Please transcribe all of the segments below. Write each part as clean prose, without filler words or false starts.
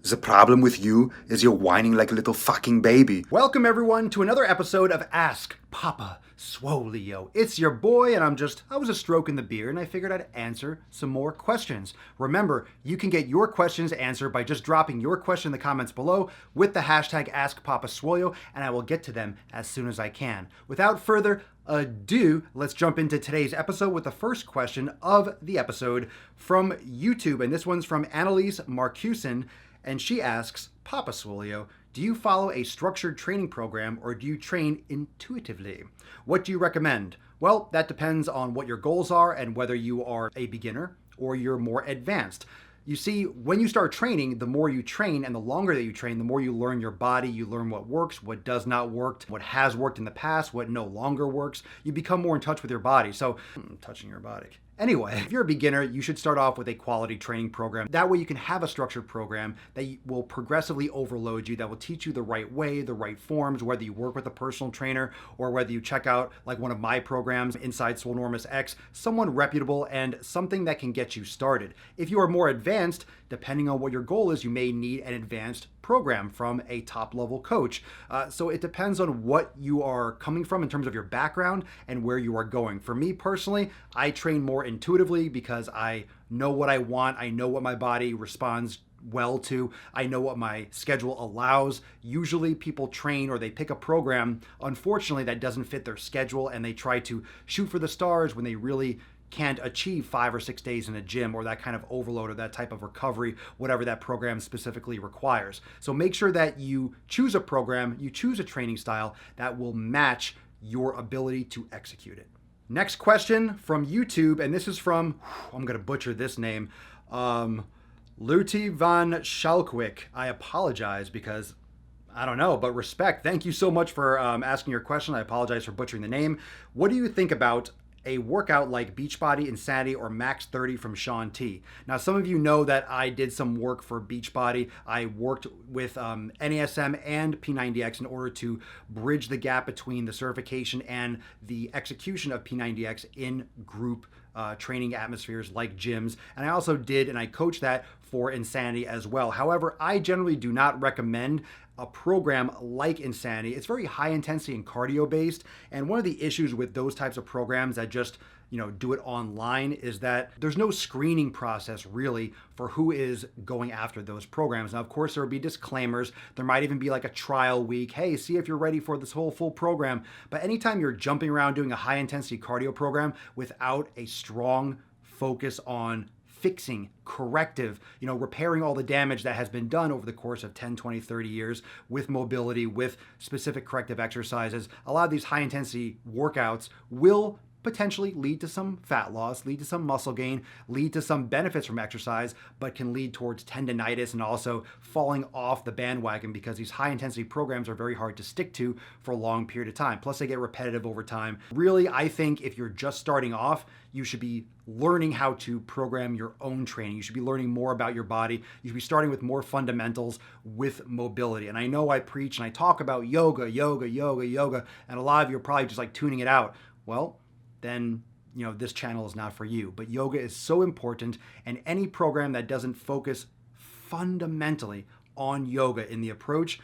The problem with you is you're whining like a little fucking baby. Welcome everyone to another episode of Ask Papa Swolio. It's your boy, and I was just stroking the beard, and I figured I'd answer some more questions. Remember, you can get your questions answered by just dropping your question in the comments below with the hashtag AskPapaSwolio, and I will get to them as soon as I can. Without further ado, let's jump into today's episode with the first question of the episode from YouTube, and this one's from Annalise Marcuson. And she asks, Papa Swolio, do you follow a structured training program or do you train intuitively? What do you recommend? Well, that depends on what your goals are and whether you are a beginner or you're more advanced. You see, when you start training, the more you train and the longer that you train, the more you learn your body, you learn what works, what does not work, what has worked in the past, what no longer works. You become more in touch with your body. So, touching your body. Anyway, if you're a beginner, you should start off with a quality training program. That way you can have a structured program that will progressively overload you, that will teach you the right way, the right forms, whether you work with a personal trainer or whether you check out like one of my programs inside Swolenormous X, someone reputable and something that can get you started. If you are more advanced, depending on what your goal is, you may need an advanced program from a top-level coach. So it depends on what you are coming from in terms of your background and where you are going. For me personally, I train more intuitively because I know what I want. I know what my body responds well to. I know what my schedule allows. Usually people train or they pick a program, unfortunately, that doesn't fit their schedule, and they try to shoot for the stars when they really can't achieve 5 or 6 days in a gym or that kind of overload or that type of recovery, whatever that program specifically requires. So make sure that you choose a program, you choose a training style that will match your ability to execute it. Next question from YouTube, and this is from, I'm going to butcher this name, Luti van Schalkwijk. I apologize because I don't know, but respect. Thank you so much for asking your question. I apologize for butchering the name. What do you think about a workout like Beachbody Insanity or Max 30 from Shaun T? Now, some of you know that I did some work for Beachbody. I worked with NASM and P90X in order to bridge the gap between the certification and the execution of P90X in group training atmospheres like gyms. And I also did, and I coached that for Insanity as well. However, I generally do not recommend a program like Insanity. It's very high intensity and cardio based. And one of the issues with those types of programs that just do it online is that there's no screening process really for who is going after those programs. Now, of course, there will be disclaimers. There might even be like a trial week. Hey, see if you're ready for this whole full program. But anytime you're jumping around doing a high intensity cardio program without a strong focus on fixing, corrective, repairing all the damage that has been done over the course of 10, 20, 30 years with mobility, with specific corrective exercises, a lot of these high intensity workouts will potentially lead to some fat loss, lead to some muscle gain, lead to some benefits from exercise, but can lead towards tendinitis and also falling off the bandwagon because these high intensity programs are very hard to stick to for a long period of time. Plus they get repetitive over time. Really, I think if you're just starting off, you should be learning how to program your own training. You should be learning more about your body. You should be starting with more fundamentals with mobility. And I know I preach and I talk about yoga, and a lot of you are probably just like tuning it out. Well, then this channel is not for you. But yoga is so important, and any program that doesn't focus fundamentally on yoga in the approach,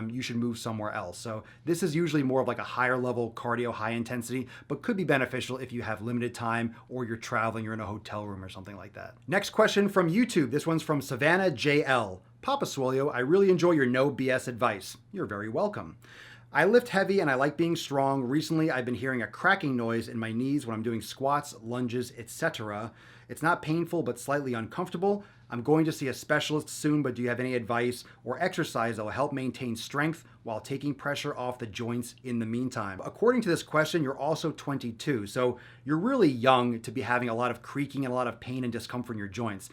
you should move somewhere else. So this is usually more of like a higher level cardio, high intensity, but could be beneficial if you have limited time or you're traveling, you're in a hotel room or something like that. Next question from YouTube. This one's from Savannah JL. Papa Swolio, I really enjoy your no BS advice. You're very welcome. I lift heavy and I like being strong. Recently, I've been hearing a cracking noise in my knees when I'm doing squats, lunges, etc. It's not painful, but slightly uncomfortable. I'm going to see a specialist soon, but do you have any advice or exercise that will help maintain strength while taking pressure off the joints in the meantime? According to this question, you're also 22, so you're really young to be having a lot of creaking and a lot of pain and discomfort in your joints.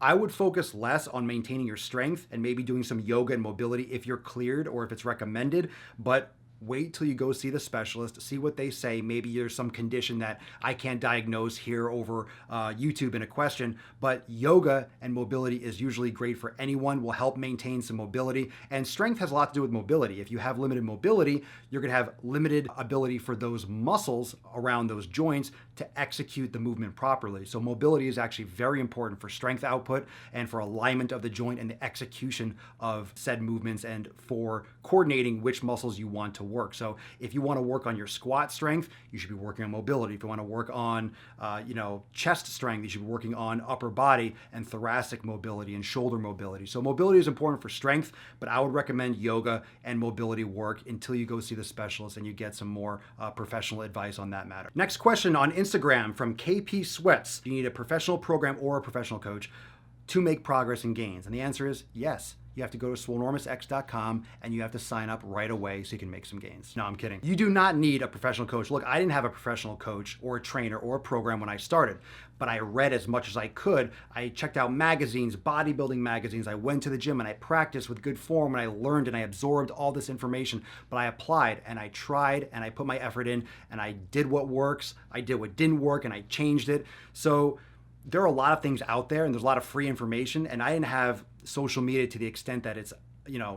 I would focus less on maintaining your strength and maybe doing some yoga and mobility if you're cleared or if it's recommended. But wait till you go see the specialist, see what they say. Maybe there's some condition that I can't diagnose here over YouTube in a question, but yoga and mobility is usually great for anyone, will help maintain some mobility. And strength has a lot to do with mobility. If you have limited mobility, you're gonna have limited ability for those muscles around those joints to execute the movement properly. So mobility is actually very important for strength output and for alignment of the joint and the execution of said movements and for coordinating which muscles you want to work. So if you want to work on your squat strength, you should be working on mobility. If you want to work on chest strength, you should be working on upper body and thoracic mobility and shoulder mobility. So mobility is important for strength, but I would recommend yoga and mobility work until you go see the specialist and you get some more professional advice on that matter. Next question on Instagram from KP Sweats. Do you need a professional program or a professional coach to make progress and gains? And the answer is yes. You have to go to swolenormousx.com and you have to sign up right away so you can make some gains. No, I'm kidding. You do not need a professional coach. Look, I didn't have a professional coach or a trainer or a program when I started, but I read as much as I could. I checked out magazines, bodybuilding magazines. I went to the gym and I practiced with good form and I learned and I absorbed all this information, but I applied and I tried and I put my effort in and I did what works. I did what didn't work and I changed it. So there are a lot of things out there and there's a lot of free information, and I didn't have social media to the extent that it's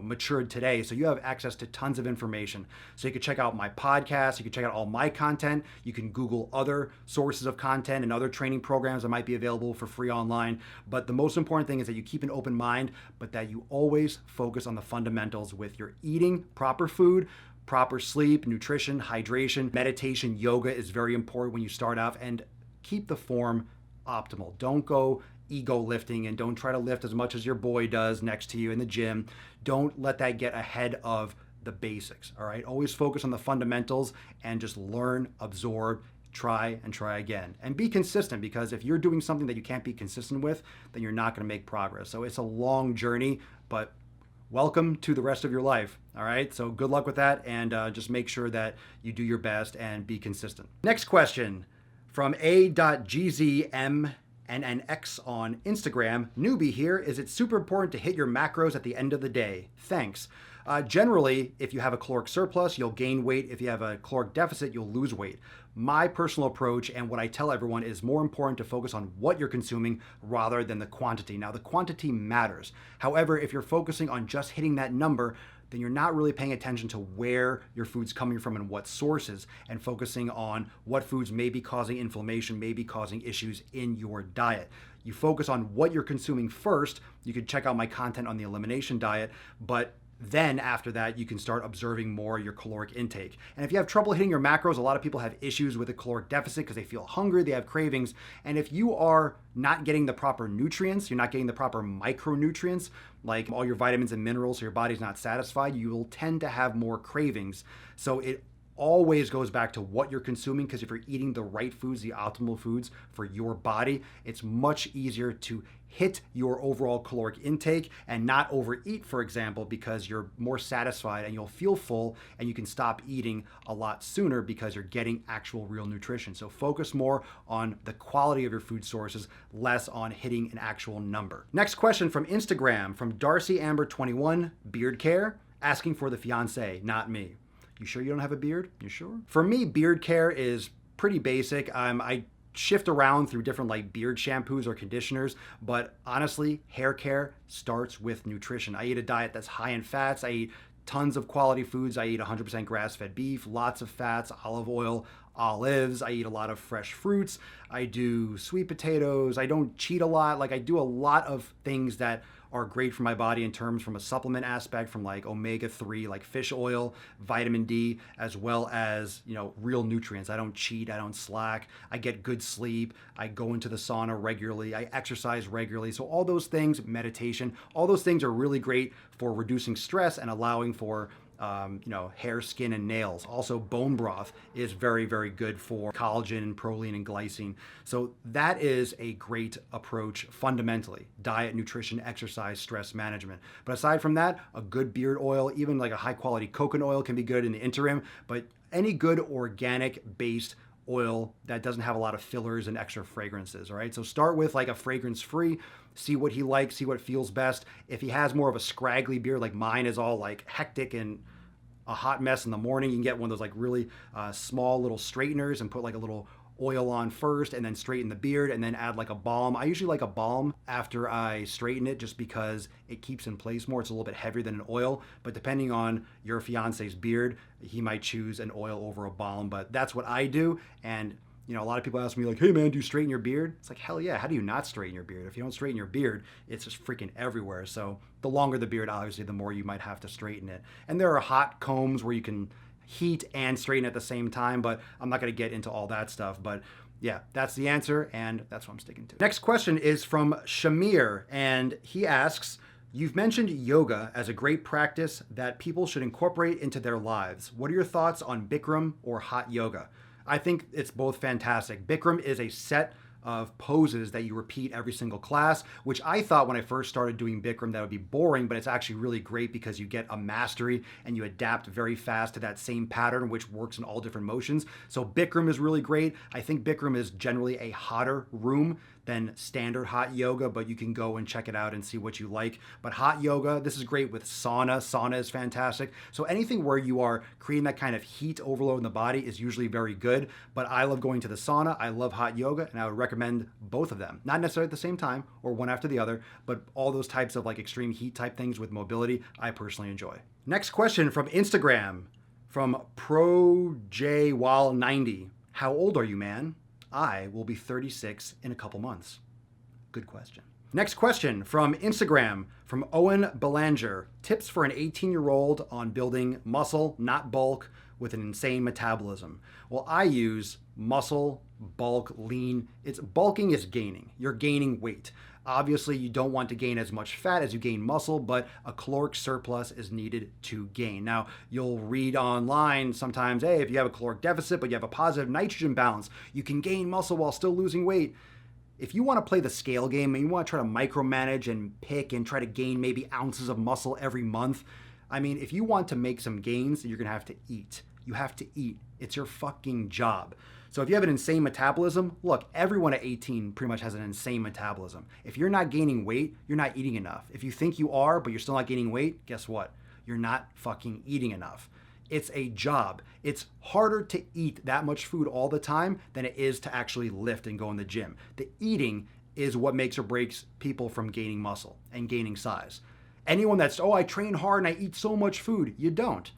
matured today. So you have access to tons of information. So you can check out my podcast, you can check out all my content, you can Google other sources of content and other training programs that might be available for free online. But the most important thing is that you keep an open mind, but that you always focus on the fundamentals with your eating proper food, proper sleep, nutrition, hydration, meditation, yoga is very important when you start off, and keep the form optimal. Don't go ego lifting and don't try to lift as much as your boy does next to you in the gym. Don't let that get ahead of the basics, all right? Always focus on the fundamentals and just learn, absorb, try and try again. And be consistent, because if you're doing something that you can't be consistent with, then you're not gonna make progress. So it's a long journey, but welcome to the rest of your life, all right? So good luck with that, and just make sure that you do your best and be consistent. Next question from a.gzmnnx on Instagram. Newbie here. Is it super important to hit your macros at the end of the day? Thanks. Generally, if you have a caloric surplus, you'll gain weight. If you have a caloric deficit, you'll lose weight. My personal approach and what I tell everyone is more important to focus on what you're consuming rather than the quantity. Now, the quantity matters. However, if you're focusing on just hitting that number, then you're not really paying attention to where your food's coming from and what sources, and focusing on what foods may be causing inflammation, may be causing issues in your diet. You focus on what you're consuming first. You can check out my content on the elimination diet, but then after that, you can start observing more your caloric intake. And if you have trouble hitting your macros, a lot of people have issues with a caloric deficit because they feel hungry, they have cravings. And if you are not getting the proper nutrients, you're not getting the proper micronutrients, like all your vitamins and minerals, so your body's not satisfied, you will tend to have more cravings. So it always goes back to what you're consuming, because if you're eating the right foods, the optimal foods for your body, it's much easier to hit your overall caloric intake and not overeat, for example, because you're more satisfied and you'll feel full and you can stop eating a lot sooner because you're getting actual real nutrition. So focus more on the quality of your food sources, less on hitting an actual number. Next question from Instagram from Darcy Amber 21, beard care, asking for the fiance, not me. You sure you don't have a beard? You sure? For me, beard care is pretty basic. I shift around through different like beard shampoos or conditioners, but honestly, hair care starts with nutrition. I eat a diet that's high in fats. I eat tons of quality foods. I eat 100% grass-fed beef, lots of fats, olive oil, olives. I eat a lot of fresh fruits. I do sweet potatoes. I don't cheat a lot. Like, I do a lot of things that are great for my body in terms from a supplement aspect, from like omega-3, like fish oil, vitamin D, as well as, real nutrients. I don't cheat, I don't slack, I get good sleep, I go into the sauna regularly, I exercise regularly. So all those things, meditation, all those things are really great for reducing stress and allowing for hair, skin, and nails. Also, bone broth is very, very good for collagen, proline, and glycine. So that is a great approach fundamentally. Diet, nutrition, exercise, stress management. But aside from that, a good beard oil, even like a high quality coconut oil, can be good in the interim, but any good organic based oil that doesn't have a lot of fillers and extra fragrances, all right? So start with like a fragrance free, see what he likes, see what feels best. If he has more of a scraggly beard, like mine is all like hectic and a hot mess in the morning, you can get one of those like really small little straighteners and put like a little oil on first and then straighten the beard and then add like a balm. I usually like a balm after I straighten it just because it keeps in place more. It's a little bit heavier than an oil, but depending on your fiance's beard, he might choose an oil over a balm, but that's what I do. And you know, a lot of people ask me like, hey man, do you straighten your beard? It's like, hell yeah, how do you not straighten your beard? If you don't straighten your beard, it's just freaking everywhere. So the longer the beard, obviously, the more you might have to straighten it. And there are hot combs where you can heat and straighten at the same time, but I'm not going to get into all that stuff. But yeah, that's the answer, and that's what I'm sticking to. Next question is from Shamir, and he asks, you've mentioned yoga as a great practice that people should incorporate into their lives. What are your thoughts on Bikram or hot yoga? I think it's both fantastic. Bikram is a set of poses that you repeat every single class, which I thought when I first started doing Bikram that would be boring, but it's actually really great because you get a mastery and you adapt very fast to that same pattern, which works in all different motions. So Bikram is really great. I think Bikram is generally a hotter room than standard hot yoga, but you can go and check it out and see what you like. But hot yoga, this is great with sauna. Sauna is fantastic. So anything where you are creating that kind of heat overload in the body is usually very good. But I love going to the sauna. I love hot yoga, and I would recommend both of them. Not necessarily at the same time or one after the other, but all those types of like extreme heat type things with mobility, I personally enjoy. Next question from Instagram, from ProJWal90. How old are you, man? I will be 36 in a couple months. Good question. Next question from Instagram, from Owen Belanger. Tips for an 18-year-old on building muscle, not bulk, with an insane metabolism. Well, I use muscle, bulk, lean. Bulking is gaining. You're gaining weight. Obviously, you don't want to gain as much fat as you gain muscle, but a caloric surplus is needed to gain. Now, you'll read online sometimes, hey, if you have a caloric deficit, but you have a positive nitrogen balance, you can gain muscle while still losing weight. If you want to play the scale game and you want to try to micromanage and pick and try to gain maybe ounces of muscle every month, I mean, if you want to make some gains, you're going to have to eat. You have to eat. It's your fucking job. So if you have an insane metabolism, look, everyone at 18 pretty much has an insane metabolism. If you're not gaining weight, you're not eating enough. If you think you are, but you're still not gaining weight, guess what? You're not fucking eating enough. It's a job. It's harder to eat that much food all the time than it is to actually lift and go in the gym. The eating is what makes or breaks people from gaining muscle and gaining size. Anyone that's, oh, I train hard and I eat so much food, you don't.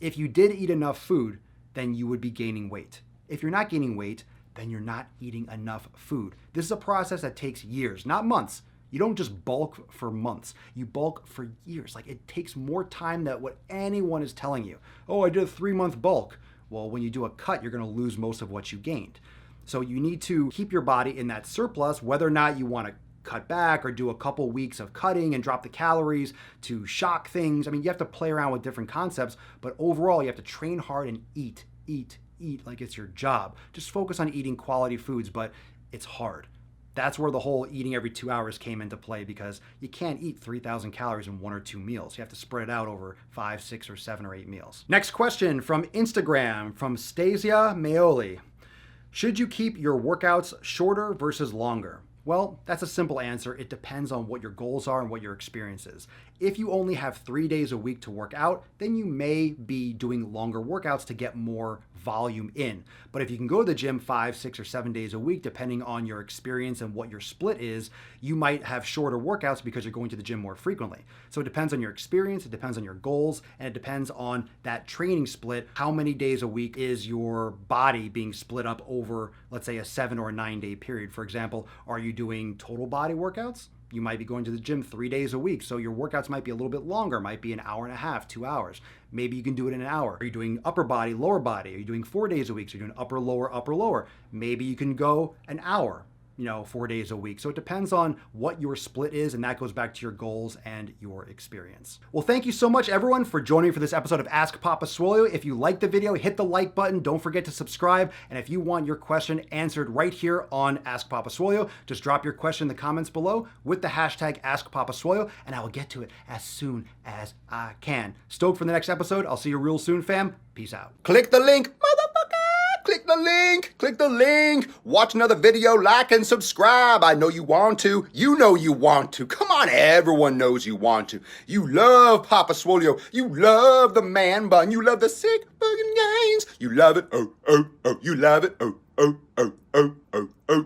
If you did eat enough food, then you would be gaining weight. If you're not gaining weight, then you're not eating enough food. This is a process that takes years, not months. You don't just bulk for months. You bulk for years. Like, it takes more time than what anyone is telling you. Oh, I did a 3-month bulk. Well, when you do a cut, you're going to lose most of what you gained. So you need to keep your body in that surplus, whether or not you want to cut back or do a couple weeks of cutting and drop the calories to shock things. I mean, you have to play around with different concepts, but overall, you have to train hard and eat like it's your job. Just focus on eating quality foods, but it's hard. That's where the whole eating every 2 hours came into play, because you can't eat 3,000 calories in 1 or 2 meals. You have to spread it out over 5, 6, or 7 or 8 meals. Next question from Instagram, from Stasia Maoli. Should you keep your workouts shorter versus longer? Well, that's a simple answer. It depends on what your goals are and what your experience is. If you only have 3 days a week to work out, then you may be doing longer workouts to get more volume in. But if you can go to the gym 5, 6, or 7 days a week, depending on your experience and what your split is, you might have shorter workouts because you're going to the gym more frequently. So it depends on your experience, it depends on your goals, and it depends on that training split. How many days a week is your body being split up over, let's say, a 7 or a 9 day period? For example, are you doing total body workouts? You might be going to the gym 3 days a week, so your workouts might be a little bit longer, might be an hour and a half, 2 hours. Maybe you can do it in an hour. Are you doing upper body, lower body? Are you doing 4 days a week? So you're doing upper, lower, upper, lower. Maybe you can go an hour, 4 days a week. So it depends on what your split is, and that goes back to your goals and your experience. Well, thank you so much, everyone, for joining for this episode of Ask Papa Swolio. If you liked the video, hit the like button. Don't forget to subscribe. And if you want your question answered right here on Ask Papa Swolio, just drop your question in the comments below with the hashtag AskPapaSwolio, and I will get to it as soon as I can. Stoked for the next episode. I'll see you real soon, fam. Peace out. Click the link, motherfucker! Click the link. Click the link. Watch another video, like and subscribe. I know you want to. You know you want to. Come on, everyone knows you want to. You love Papa Swolio. You love the man bun. You love the sick bugging gains. You love it. Oh, oh, oh. You love it. Oh, oh, oh, oh, oh, oh.